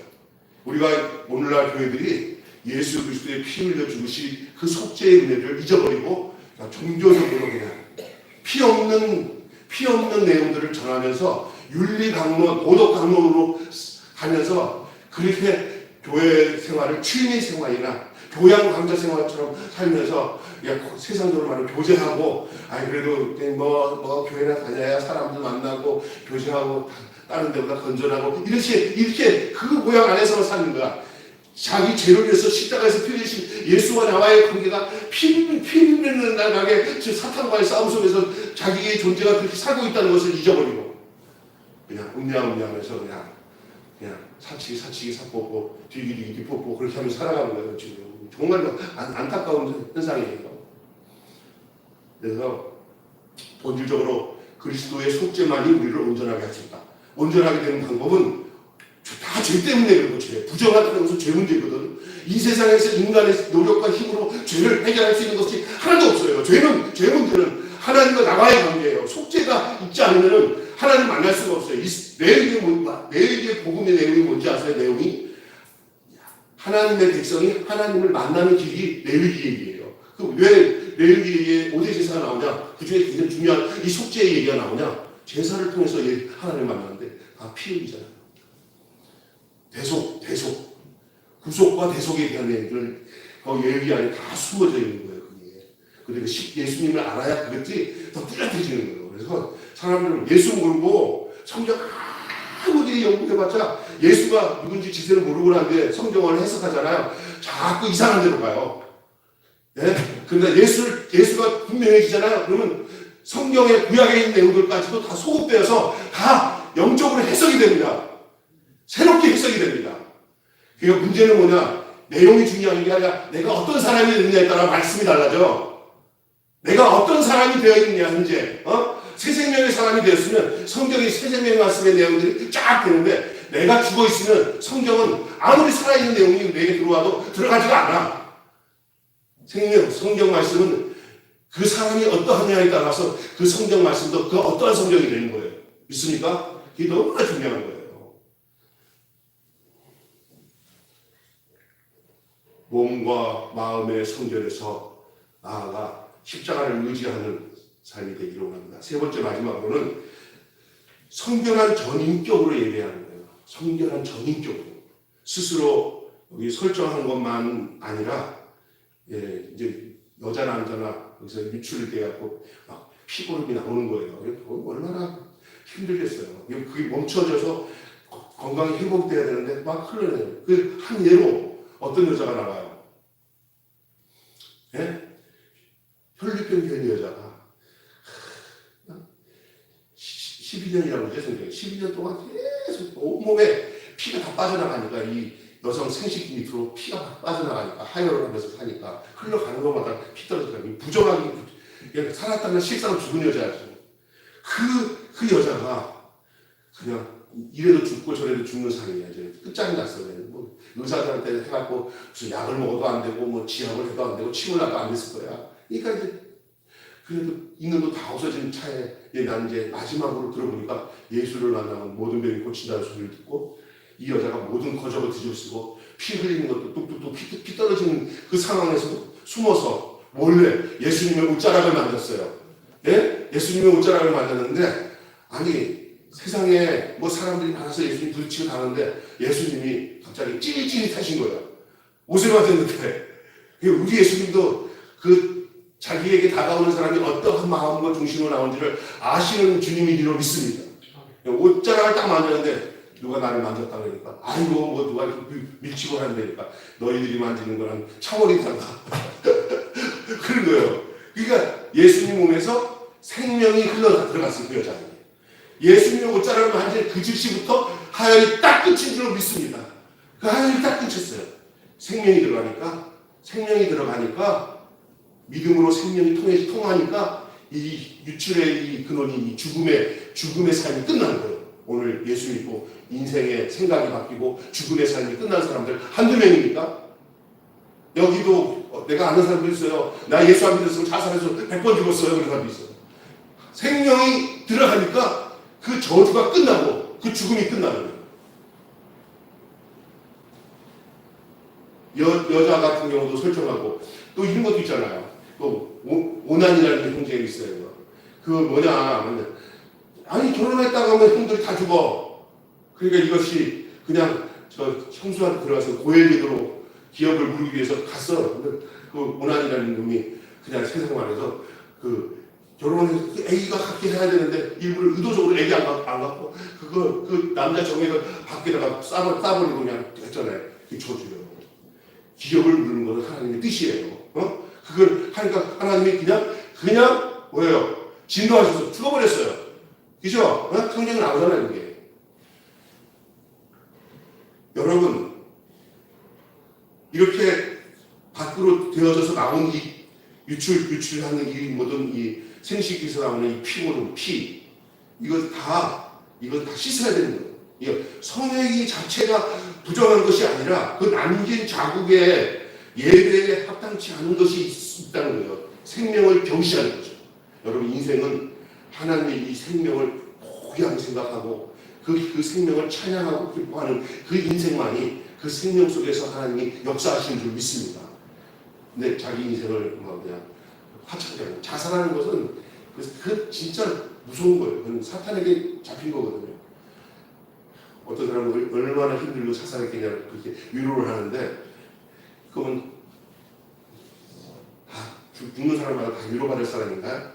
우리가 오늘날 교회들이 예수 그리스도의 피 흘려 죽으신 그 속죄의 은혜를 잊어버리고 종교적으로 그냥 피 없는 내용들을 전하면서 윤리 강론, 도덕 강론으로 가면서 그렇게 교회 생활을 취미 생활이나 교양 강좌 생활처럼 살면서 세상적으로 말하면 교제하고 그래도 뭐 교회나 다녀야 사람들 만나고 교제하고 다른 데보다 건전하고 이렇게 그 모양 안에서만 사는 거야. 자기 죄를 위해서 십자가에서 피 흘리신 예수와 나와의 관계가 피 흘리는 나가게 사탄과의 싸움 속에서 자기의 존재가 그렇게 살고 있다는 것을 잊어버리고 그냥 음냐하면서 그냥 사치기 삭벗고 뒤기뒤기 뽑고 그렇게 하면서 살아가는 거예요. 지금 정말 안타까운 현상이에요. 그래서 본질적으로 그리스도의 속죄만이 우리를 온전하게 할 수 있다. 온전하게 되는 방법은 다 죄 때문에 그런 거죠. 부정하다는 것은 죄 문제거든. 이 세상에서 인간의 노력과 힘으로 죄를 해결할 수 있는 것이 하나도 없어요. 죄 문제는 하나님과 나와의 관계예요. 속죄가 있지 않으면 하나님 만날 수가 없어요. 내일의 복음의 내용이 뭔지 아세요? 내용이 하나님의 백성이 하나님을 만나는 길이 레위기 얘기예요. 왜 레위기에 5대 제사가 나오냐? 그 중에 굉장히 중요한 이 속죄의 얘기가 나오냐? 제사를 통해서 하나님을 만나는데 다 피 흘리잖아요. 대속, 구속과 대속에 대한 얘기를 레위기 안에 다 숨어져 있는 거예요. 그리고 예수님을 알아야 그것이 더 뚜렷해지는 거예요. 그래서 사람들은 예수 모르고 성경 아무리 연구해봤자 예수가 누군지 지세를 모르고 나는데 성경을 해석하잖아요. 자꾸 이상한 데로 가요. 네? 그런데 예수가 분명해지잖아요. 그러면 성경의 구약에 있는 내용들까지도 다 소급되어서 다 영적으로 해석이 됩니다. 새롭게 해석이 됩니다. 그러니까 문제는 뭐냐? 내용이 중요한 게 아니라 내가 어떤 사람이 되느냐에 따라 말씀이 달라져. 내가 어떤 사람이 되어 있느냐 현재 새 생명의 사람이 되었으면 성경의 새 생명의 말씀의 내용들이 쫙 되는데 내가 죽어 있으면 성경은 아무리 살아있는 내용이 내게 들어와도 들어가지가 않아. 성경 말씀은 그 사람이 어떠하냐에 따라서 그 성경 말씀도 그 어떠한 성경이 되는 거예요. 믿습니까? 이게 너무나 중요한 거예요. 몸과 마음의 성결에서 나아가 십자가를 의지하는 삶이 되기를 원합니다. 세 번째 마지막으로는 성결한 전인격으로 예배하는 거예요. 성결한 전인격으로. 스스로 여기 설정한 것만 아니라, 이제 여자 남자나 여기서 유출이 돼갖고 막 피고름이 나오는 거예요. 얼마나 힘들겠어요. 그게 멈춰져서 건강이 회복돼야 되는데 막 흘러내요. 그 한 예로 어떤 여자가 나와요. 예? 혈류병 된 여자가 12년이라고 그러죠, 성경에. 12년 동안 계속 온몸에 피가 다 빠져나가니까 이 여성 생식기 밑으로 피가 막 빠져나가니까 하혈을 하면서 사니까 흘러가는 것마다 피 떨어지니까 부정하게 살았다는 실상 죽은 여자죠. 그 여자가 그냥 이래도 죽고 저래도 죽는 삶이야. 이제 끝장이 났어요. 뭐 의사들한테 해갖고 무슨 약을 먹어도 안 되고 뭐 지압을 해도 안 되고 침을 놔도 안 됐을 거야. 그러니까 이제 그래도 있는 거 다 없어진 차에 난 이제 마지막으로 들어보니까 예수를 만나면 모든 병이 고친다는 소리를 듣고 이 여자가 모든 거적을 뒤집어쓰고 피 흘리는 것도 뚝뚝뚝 피 떨어지는 그 상황에서도 숨어서 몰래 예수님의 옷자락을 만졌어요. 예? 예수님의 옷자락을 만졌는데 아니 세상에 뭐 사람들이 많아서 예수님 부딪히고 다는데 예수님이 갑자기 찌릿찌릿하신 거예요. 옷을 맞았는데 우리 예수님도 그 자기에게 다가오는 사람이 어떠한 마음과 중심으로 나온지를 아시는 주님이기로 믿습니다. 옷자락을 딱 만졌는데 누가 나를 만졌다 그러니까 아이고 뭐 누가 밀치고 한다니까 너희들이 만지는 거랑 차원이 다르다. 그런 거예요. 그러니까 예수님 몸에서 생명이 흘러 들어갔어요. 그 여자에게. 예수님의 옷자락을 만진 그 즉시부터 하혈이 딱 끊친 줄로 믿습니다. 그 하혈이 딱 끊쳤어요. 생명이 들어가니까 믿음으로 생명이 통하니까 이 유출의 이 근원이 이 죽음의 삶이 끝나는 거예요. 오늘 예수 믿고 인생의 생각이 바뀌고 죽음의 삶이 끝난 사람들 한두 명입니까? 여기도 내가 아는 사람도 있어요. 나 예수 안 믿었으면 자살해서 100번 죽었어요. 그런 사람도 있어요. 생명이 들어가니까 그 저주가 끝나고 그 죽음이 끝나는 거예요. 여자 같은 경우도 설정하고 또 이런 것도 있잖아요. 또 오난이라는 형제가 있어요. 그 뭐냐, 아니 결혼했다가 하면 형들이 다 죽어. 그러니까 이것이 그냥 저 형수한테 들어가서 고액으로 기업을 물기 위해서 갔어. 근데 그 오난이라는 놈이 그냥 세상 말해서 그 결혼해서 애기가 갖게 해야 되는데 일부러 의도적으로 애기 안 갖고 그 남자 정액을 밖에다가 싸버리고 그냥 했잖아요. 그게 저주예요. 기업을 물는 것은 하나님의 뜻이에요. 그걸 하니까 하나님이 그냥 뭐예요? 진노하셔서 죽어버렸어요. 그죠? 성경에 나오잖아요, 이게. 여러분, 이렇게 밖으로 되어져서 나온 이 유출하는 이 모든 이 생식기에서 나오는 이 피고는 피, 이거 다 씻어야 되는 거예요. 이거 성액이 자체가 부정한 것이 아니라 그 남긴 자국에 예배에 합당치 않은 것이 있다는 거예요. 생명을 경시하는 거죠. 여러분 인생은 하나님의 이 생명을 고귀하게 생각하고 그 생명을 찬양하고 기뻐하는 그 인생만이 그 생명 속에서 하나님이 역사하시는 줄 믿습니다. 근데 자기 인생을 그냥 하찮게 자살하는 것은 그 진짜 무서운 거예요. 그건 사탄에게 잡힌 거거든요. 어떤 사람은 얼마나 힘들고 자살했겠냐고 그렇게 위로를 하는데 그건 죽는 사람마다 다 위로받을 사람인가요?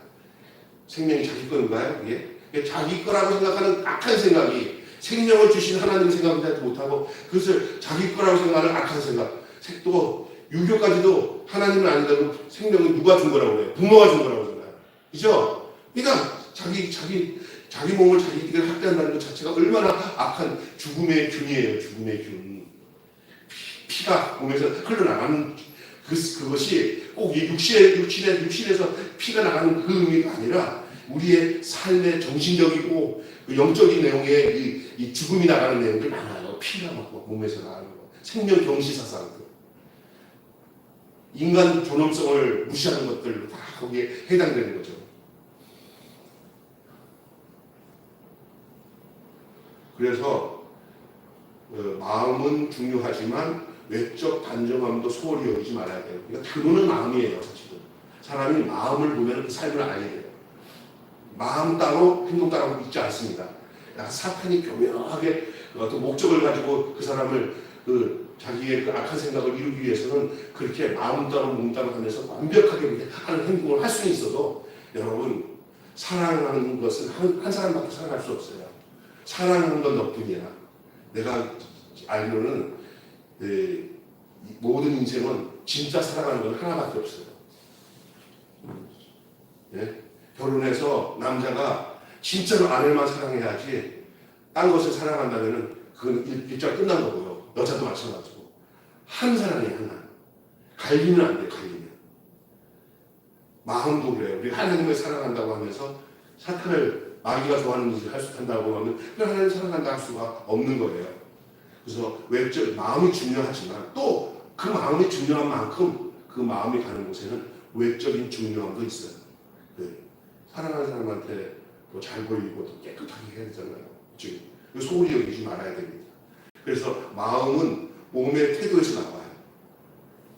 생명이 자기 건가요? 이게 자기 거라고 생각하는 악한 생각이 생명을 주신 하나님 생각하지 못하고 그것을 자기 거라고 생각하는 악한 생각. 또 유교까지도 하나님은 아니다고 생명은 누가 준 거라고 해요? 부모가 준 거라고 하잖아요. 그죠? 그러니까 자기 몸을 자기에게 학대한다는 것 자체가 얼마나 악한 죽음의 균이에요. 죽음의 균. 피가 몸에서 흘러나가는 그것이 꼭 육신에서 피가 나가는 그 의미가 아니라 우리의 삶의 정신적이고 그 영적인 내용에 이 죽음이 나가는 내용들이 많아요. 피가 막 몸에서 나가는 거, 생명 경시사상들, 인간 존엄성을 무시하는 것들 다 거기에 해당되는 거죠. 그래서 마음은 중요하지만 외적 단정함도 소홀히 여기지 말아야 돼요. 그러니까 근원은 마음이에요. 사실은 사람이 마음을 보면 그 삶을 알게 돼요. 마음 따로 행동 따로 있지 않습니다. 사탄이 교묘하게 어떤 목적을 가지고 그 사람을 자기의 그 악한 생각을 이루기 위해서는 그렇게 마음 따로 몸 따로 하면서 완벽하게 하는 행동을 할 수는 있어도, 여러분, 사랑하는 것은 한 사람밖에 사랑할 수 없어요. 사랑하는 건 너뿐이야. 내가 알기로는 모든 인생은 진짜 사랑하는 건 하나밖에 없어요. 예? 결혼해서 남자가 진짜로 아내만 사랑해야지 딴 것을 사랑한다면 그건 일자가 끝난 거고요. 여자도 마찬가지고. 한 사랑이에요. 하나. 갈리면 안 돼. 갈리면. 마음도 그래요. 우리 하나님을 사랑한다고 하면서 사탄을, 마귀가 좋아하는 짓을 한다고 하면 하나님을 사랑한다 할 수가 없는 거예요. 그래서 외적 마음이 중요하지만 또 그 마음이 중요한 만큼 그 마음이 가는 곳에는 외적인 중요함도 있어요. 사랑하는 사람한테 또 잘 보이고 또 깨끗하게 해야 되잖아요. 즉 소홀히 여기지 말아야 됩니다. 그래서 마음은 몸의 태도에서 나와요.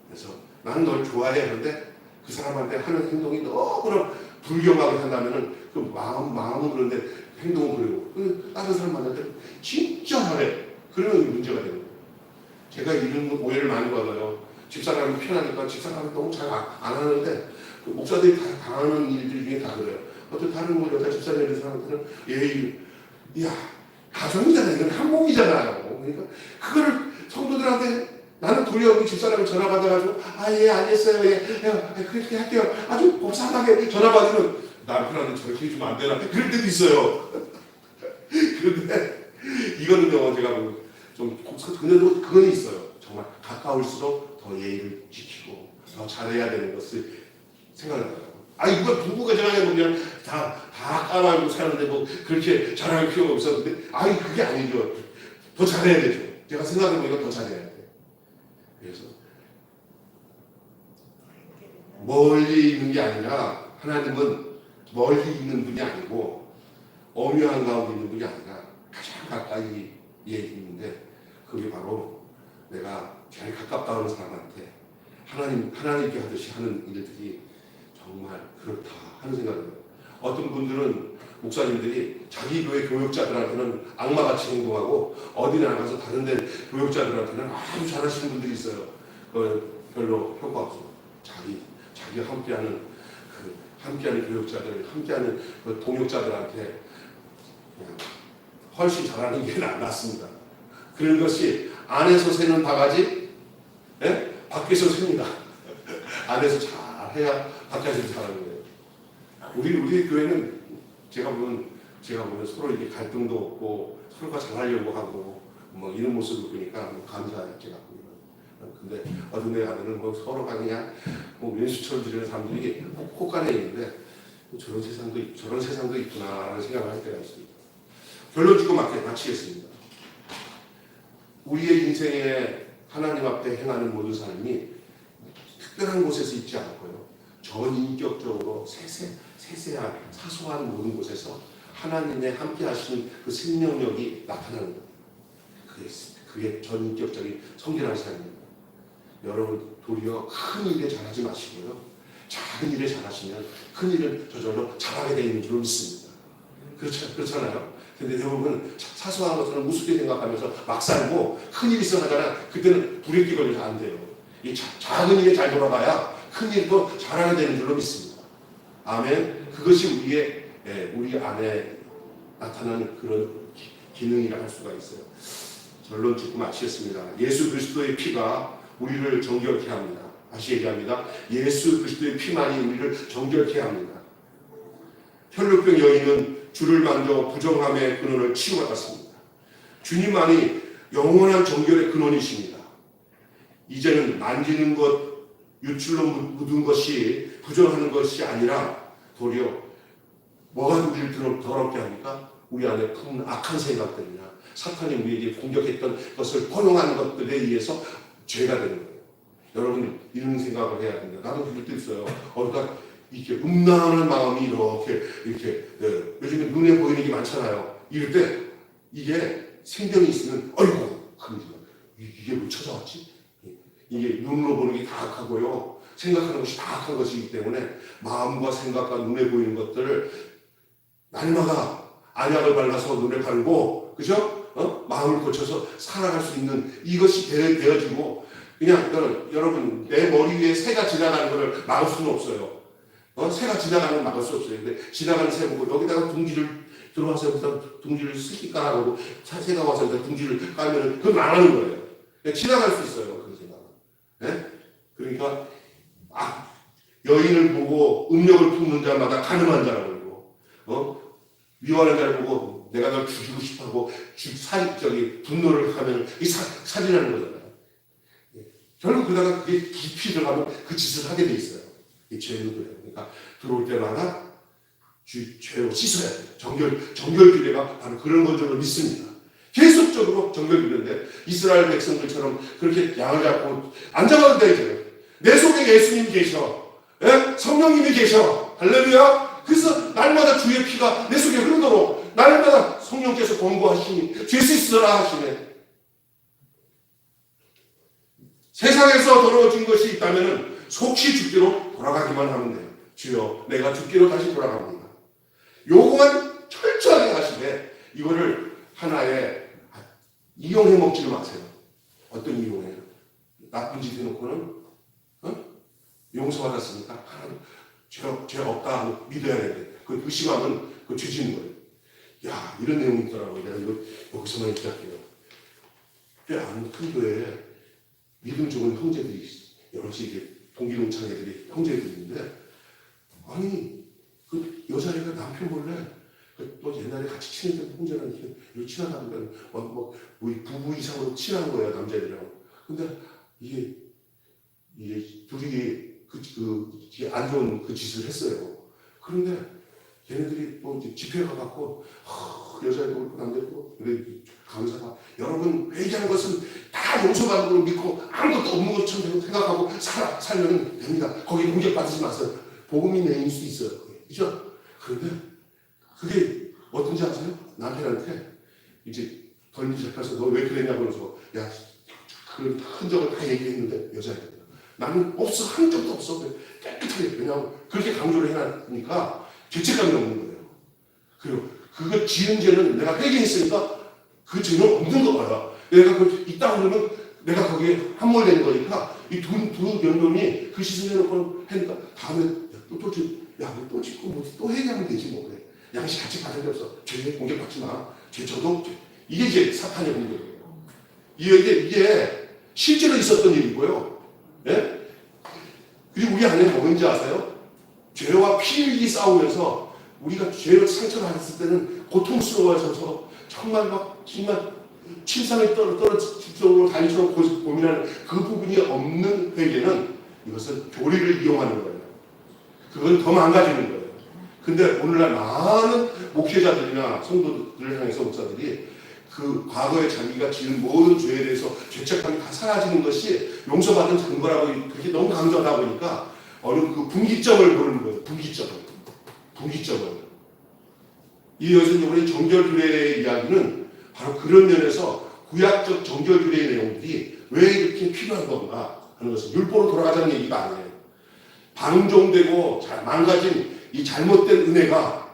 그래서 나는 널 좋아해 하는데 그 사람한테 하는 행동이 너무나 불경하게 한다면은 그 마음은 그런데 행동은 그리고 다른 사람 만날 때 진짜 잘해. 그러면 문제가 되는 거예요. 제가 이런 오해를 많이 받아요. 집사람이 편하니까 집사람이 너무 잘 안 하는데 그 목사들이 다 당하는 일들 중에 다 그래요. 어떤 다른 여자 집사님들 사람들은 야 가정이잖아요. 이건 한복이잖아요. 그러니까 그거를 성도들한테 나는 도리어 우리 집사람이 전화 받아가지고 예 알겠어요. 그렇게 할게요. 아주 곱상하게 전화 받으면 남편한테 저렇게 해주면 안 되나 그럴 때도 있어요. 그런데 이거는요 제가 근데도 그건 있어요. 정말 가까울수록 더 예의를 지키고 더 잘해야 되는 것을 생각해요. 이거 부부 가정에 보면 다 까발고 사는데 뭐 그렇게 잘할 필요가 없었는데 그게 아니죠. 더 잘해야 되죠. 제가 생각해보니까 더 잘해야 돼요. 그래서 멀리 있는 게 아니라 하나님은 멀리 있는 분이 아니고 오묘한 가운데 있는 분이 아니라 가장 가까이 있는데 그게 바로 내가 제일 가깝다 하는 사람한테 하나님께 하듯이 하는 일들이 정말 그렇다 하는 생각을 해요. 어떤 분들은 목사님들이 자기 교회 교육자들한테는 악마같이 행동하고 어디 나가서 다른 데 교육자들한테는 아주 잘하시는 분들이 있어요. 별로 효과 없어요. 자기 함께하는 교육자들, 함께하는 동역자들한테 그냥 훨씬 잘하는 게 낫습니다. 그런 것이 안에서 새는 바가지, 밖에서 셉니다. 안에서 잘해야 밖에서 잘하는 거예요. 우리 교회는 제가 보면 서로 이렇게 갈등도 없고 서로가 잘하려고 하고 뭐 이런 모습을 보니까 감사해요. 제가 근데 어떤 데 가면은 서로가 그냥 왼수처럼 지내는 사람들이 혹간에 있는데 저런 세상도 있구나라는 생각을 할 때가 있습니다. 결론 짓고 마치겠습니다. 우리의 인생에 하나님 앞에 행하는 모든 삶이 특별한 곳에서 있지 않고요. 전인격적으로 세세한 사소한 모든 곳에서 하나님의 함께 하시는 그 생명력이 나타나는 거예요. 그게 전인격적인 성결한 삶입니다. 여러분 도리어 큰 일에 잘하지 마시고요. 작은 일에 잘하시면 큰 일은 저절로 잘하게 되는 줄 믿습니다. 그렇잖아요. 근데 대부분 사소한 것들은 우습게 생각하면서 막 살고 큰 일이 있어가잖아. 그때는 불에 걸려서 안 돼요. 이 작은 일에 잘 돌아가야 큰 일도 잘하게 되는 줄로 믿습니다. 아멘. 그것이 우리 안에 나타나는 그런 기능이라 할 수가 있어요. 결론 짓고 마치겠습니다. 예수 그리스도의 피가 우리를 정결케 합니다. 다시 얘기합니다. 예수 그리스도의 피만이 우리를 정결케 합니다. 혈루병 여인은 주를 만져 부정함의 근원을 치유받았습니다. 주님만이 영원한 정결의 근원이십니다. 이제는 만지는 것, 유출로 묻은 것이 부정하는 것이 아니라 도리어 뭐가 우리를 더럽게 합니까? 우리 안에 품은 악한 생각들이나 사탄이 우리에게 공격했던 것을 포용하는 것들에 의해서 죄가 되는 거예요. 여러분 이런 생각을 해야 됩니다. 나도 그럴 때 있어요. 그러니까 이렇게 음란한 마음이 이렇게 요즘에 눈에 보이는 게 많잖아요. 이럴 때 이게 생명이 있으면 어이구 이게 왜 찾아왔지? 이게 눈으로 보는 게 다 악하고요. 생각하는 것이 다 악한 것이기 때문에 마음과 생각과 눈에 보이는 것들을 날마다 안약을 발라서 눈에 바르고, 그죠? 마음을 고쳐서 살아갈 수 있는 이것이 되어지고, 그냥 여러분 내 머리 위에 새가 지나가는 것을 막을 수는 없어요. 새가 지나가는 걸 막을 수 없어요. 근데 지나가는 새 보고 여기다가 둥지를 들어와서 여기다 둥지를 슬기 깔아놓고 새가 와서 여기다 둥지를 깔면 그건 안 하는 거예요. 그냥 지나갈 수 있어요. 그런 생각은. 네? 그러니까 여인을 보고 음욕을 품는 자마다 가늠한 자라고 그러고, 미워하는 자를 보고 내가 널 죽이고 싶어하고 분노를 하면 이 살인하는 거잖아요. 결국 그러다가 그게 깊이 들어가면 그 짓을 하게 돼 있어요. 이 죄는 그래요. 그러니까 들어올 때마다 죄로 씻어야 돼요. 정결 규례가 바로 그런 건 줄로 믿습니다. 계속적으로 정결 규례인데 이스라엘 백성들처럼 그렇게 양을 잡고 안 잡아도 되죠. 내 속에 예수님이 계셔. 예? 성령님이 계셔. 할렐루야. 그래서 날마다 주의 피가 내 속에 흐르도록 날마다 성령께서 권고하시니 죄 씻으라 하시네. 세상에서 더러워진 것이 있다면 속히 죽기로 돌아가기만 하면 돼요. 주여 내가 죽기로 다시 돌아갑니다. 요거만 철저하게 하시되 이거를 하나의 이용해 먹지를 마세요. 어떤 이용해요? 나쁜 짓 해놓고는 용서받았으니까 하나님 죄 없다 하고 믿어야 되는데 그 의심하면 그 죄 짓는 거예요. 야 이런 내용이 있더라고요. 내가 이거 여기서만 얘기할게요. 꽤 아는 큰 교회에 믿음 좋은 형제들이 여럿이 이게 동기동창 애들이 형제들이 있는데 아니 그 여자애가 남편 몰래 또 옛날에 같이 친했던 형제랑 이렇게 친하다 보니까 우리 부부 이상으로 친한 거예요 남자애들이랑. 근데 이게 둘이 안 좋은 그 짓을 했어요. 그런데 얘네들이 또 이제 집회에 가갖고 여자애도 그렇고 남자애도 그렇고 강사가 여러분 회개하는 것은 다 용서받는 걸로 믿고 아무것도 없는 것처럼 생각하고 살면 됩니다. 거기 공격받지 마세요. 복음이 내일 수 있어요. 그죠? 그런데 그게 어떤지 아세요? 남편한테 이제 덜미 잡혀서 너 왜 그랬냐고 그러면서 야 그 흔적을 다 얘기했는데 여자애가 나는 없어 한 적도 없어 깨끗하게 왜냐하면 그렇게 강조를 해놨으니까 죄책감이 없는 거예요. 그리고 그거 지은 죄는 내가 회개했으니까 그 죄는 없는 거 봐요. 내가 그 있다 그러면 내가 거기에 함몰되는 거니까 이 두 연놈이 그 시즌 해놓고 하니까 다음에 또 짓고 또 회개하면 되지 뭐 그래. 양식 같이 받은 게 없어. 죄에 공격받지 마. 죄 저도 이게 이제 사탄의 공격이에요. 이게 실제로 있었던 일이고요. 예? 그리고 우리 안에 뭐인지 아세요? 죄와 피일기 싸우면서 우리가 죄로 상처를 받았을 때는 고통스러워져서 정말 침상에 떨어지도록 달리처럼 고민하는 그 부분이 없는 회개는 이것은 교리를 이용하는 거예요. 그건 더 망가지는 거예요. 근데 오늘날 많은 목회자들이나 성도들을 향해서 목사들이 그 과거에 자기가 지은 모든 죄에 대해서 죄책감이 다 사라지는 것이 용서받은 증거라고 그렇게 너무 강조하다 보니까 어느 그 분기점을 보는 거예요. 분기점을. 이 여기서 정결규례의 이야기는 바로 그런 면에서 구약적 정결규례의 내용들이 왜 이렇게 필요한 건가 하는 것은 율법으로 돌아가자는 얘기가 아니에요. 방종되고 망가진 이 잘못된 은혜가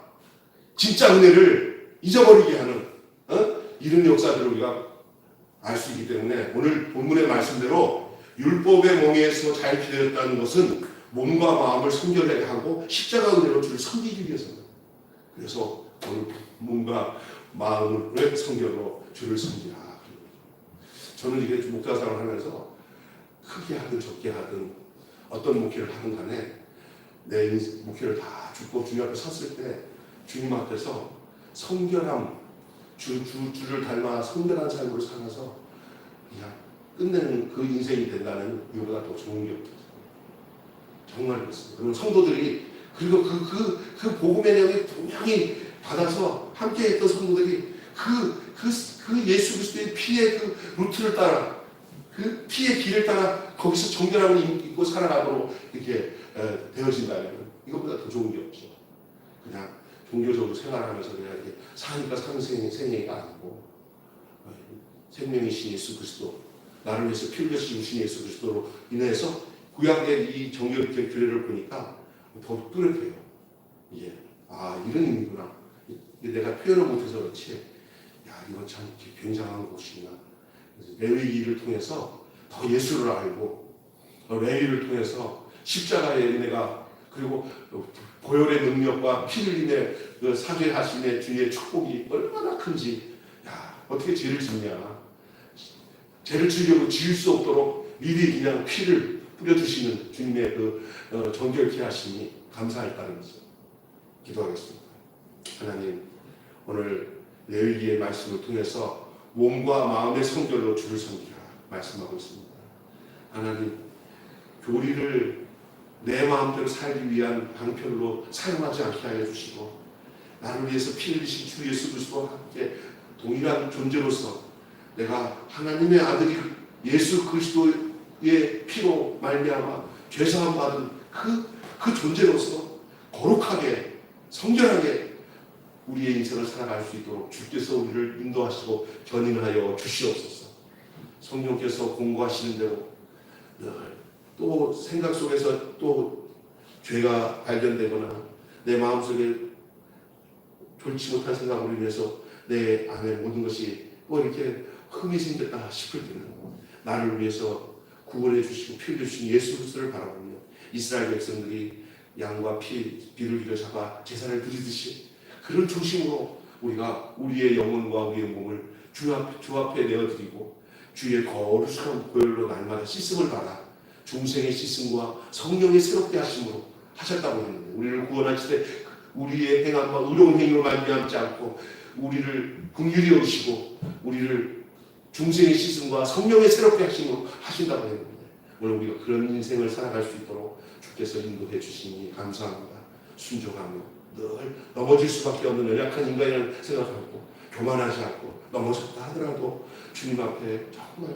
진짜 은혜를 잊어버리게 하는 이런 역사들을 우리가 알 수 있기 때문에 오늘 본문의 말씀대로 율법의 몽에서 자유케 되었다는 것은 몸과 마음을 성결하게 하고 십자가 은혜로 주를 섬기기 위해서입니다. 그래서 오늘 몸과 마음을 성결로 주를 섬기라. 저는 이게 목사 생활을 하면서 크게 하든 적게 하든 어떤 목회를 하든 간에 내 목회를 다 죽고 주님 앞에 섰을 때 주님 앞에서 성결함 주를 닮아 성결한 삶으로 살아서 그냥 끝내는 그 인생이 된다는 이보다 더 좋은 게 없어요. 정말 그렇습니다. 그리고 성도들이 그리고 그 복음의 내용이 분명히 받아서 함께 했던 성도들이 그 예수 그리스도의 피의 그 루트를 따라, 그 피의 길을 따라 거기서 정결함을 입고 살아가도록 이렇게 되어진다면 이것보다 더 좋은 게 없죠. 그냥 종교적으로 생활하면서 그냥 이렇게 사니까 사는 생애가 아니고, 생명이신 예수 그리스도, 나를 위해서 피 흘리신 예수 그리스도로 인해서 구약의 이 정결의 규례를 보니까 더 뚜렷해요. 이게 이런 의미구나. 내가 표현을 못해서 그렇지, 이건 참 굉장한 곳이구나. 레위기를 통해서 더 예수를 알고, 레위를 통해서 십자가의 은혜가, 그리고 보혈의 능력과 피 흘림의 그 사죄하심의 주의 축복이 얼마나 큰지, 어떻게 죄를 짓냐. 죄를 지으려고 지을 수 없도록 미리 그냥 피를 뿌려주시는 주님의 그 정결케 하심이 감사할 따름이죠. 기도하겠습니다. 하나님, 오늘 레위기의 말씀을 통해서 몸과 마음의 성결로 주를 섬기라 말씀하고 있습니다. 하나님, 교리를 내 마음대로 살기 위한 방편으로 사용하지 않게 하여 주시고, 나를 위해서 피 흘리신 주 예수 그리스도와 함께 동일한 존재로서 내가 하나님의 아들이 예수 그리스도의 피로 말미암아 죄사함 받은 그 존재로서 거룩하게 성결하게 우리의 인생을 살아갈 수 있도록 주께서 우리를 인도하시고 견인하여 주시옵소서. 성령께서 공고하시는 대로 늘 또 생각 속에서 또 죄가 발견되거나 내 마음속에 좋지 못한 생각으로 인해서 내 안에 모든 것이 또 이렇게 흠이 생겼다 싶을 때는 나를 위해서 구원해 주시고 피 흘려주신 예수 그리스도를 바라보며 이스라엘 백성들이 양과 비를 길어 잡아 제사를 드리듯이 그런 중심으로 우리가 우리의 영혼과 우리의 몸을 주 앞에 내어드리고 주의 거룩한 보혈로 날마다 씻음을 받아 중생의 씻음과 성령의 새롭게 하심으로 하셨다고 했는데, 우리를 구원하실 때 우리의 행함과 의로운 행위로 말미암지 않고 우리를 긍휼히 여기시고 우리를 중생의 씻음과 성령의 새롭게 하심으로 하신다고 했는데, 오늘 우리가 그런 인생을 살아갈 수 있도록 주께서 인도해 주시니 감사합니다. 순종하며 늘 넘어질 수밖에 없는 연약한 인간이라는 생각을 갖고 교만하지 않고, 넘어졌다 하더라도 주님 앞에 정말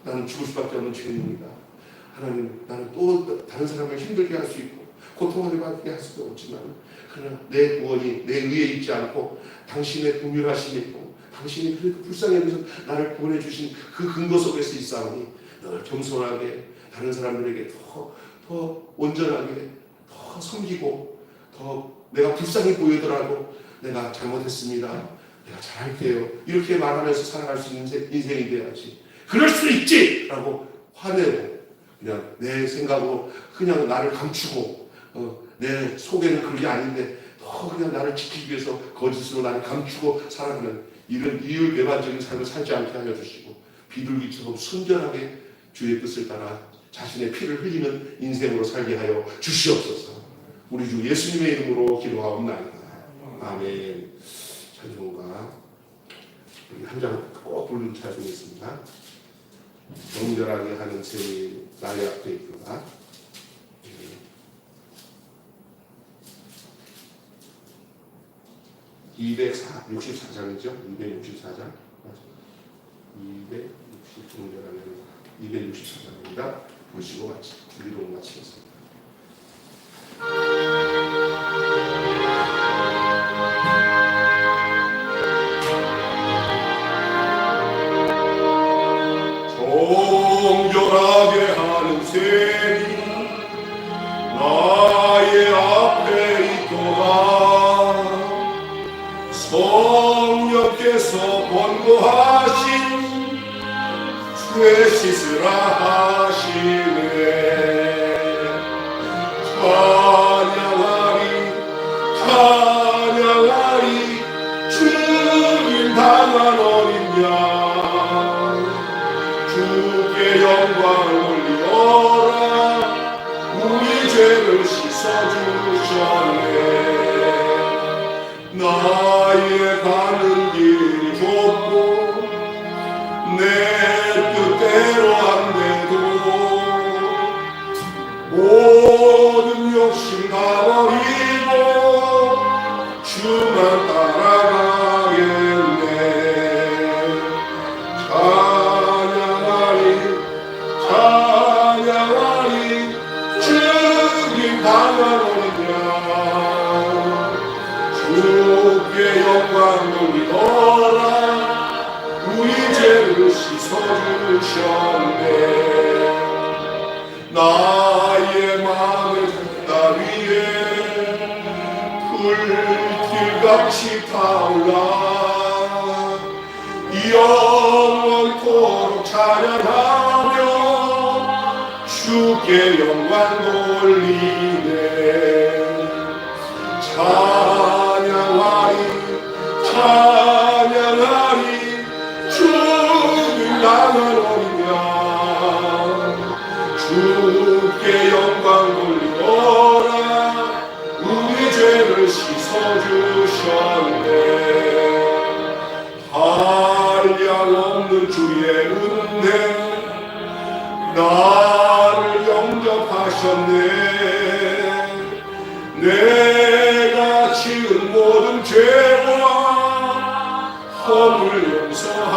나는 죽을 수밖에 없는 죄인입니다. 하나님, 나는 또 다른 사람을 힘들게 할 수 있고 고통을 받게 할 수도 없지만, 그러나 내 구원이 내 의에 있지 않고 당신의 긍휼하심이 있고 당신이 그 불쌍히 여기서 나를 구원해 주신 그 근거 속에서 있사오니 늘 겸손하게 다른 사람들에게 더 온전하게 더 섬기고, 더 내가 불쌍히 보이더라도 내가 잘못했습니다, 내가 잘할게요, 이렇게 말하면서 살아갈 수 있는 인생이 돼야지. 그럴 수 있지! 라고 화내고 그냥 내 생각으로 그냥 나를 감추고 내 속에는 그게 아닌데 더 그냥 나를 지키기 위해서 거짓으로 나를 감추고 살아가는 이런 이율배반적인 삶을 살지 않게 하여 주시고, 비둘기처럼 순전하게 주의 뜻을 따라 자신의 피를 흘리는 인생으로 살게 하여 주시옵소서. 우리 주 예수님의 이름으로 기도하옵나이다. 아멘. 찬송가 우리 한 장 꼭 부르는 찬송이 있습니다. 정결하게 하는 새 나의 앞에 있구나. 264장이죠. 264장. 264장입니다. 보시고 기도 마치겠습니다. 정결하게 하는 셈이 나의 앞에 있도다. 성령께서 권고하신 죄 씻으라 하시네. 찬양하리 주님 당한 어린 양, 주께 영광을 올리어라. 우리 죄를 씻어주셨네. 나의 가는 길이 좁고 내 뜻대로 안 돼도 모든 욕심 다 버리고 주만 따라가겠네. 찬양하리 찬양하리 주님 당하노니냐. 주께 영광 돌리더라. 우리 죄를 씻어주셨네. 나의 마음의 붓다 위에 불길같이 타올라 영원토록 찬양하며 주께 영광 돌리네. 찬양하리 찬양하리 주님 나가노니냐. 주께 영광 돌리더라. 우리 죄를 씻어주셨네. 한량 없는 주의 은혜 나를 영접하셨네. 내가 지은 모든 죄와 허물 용서하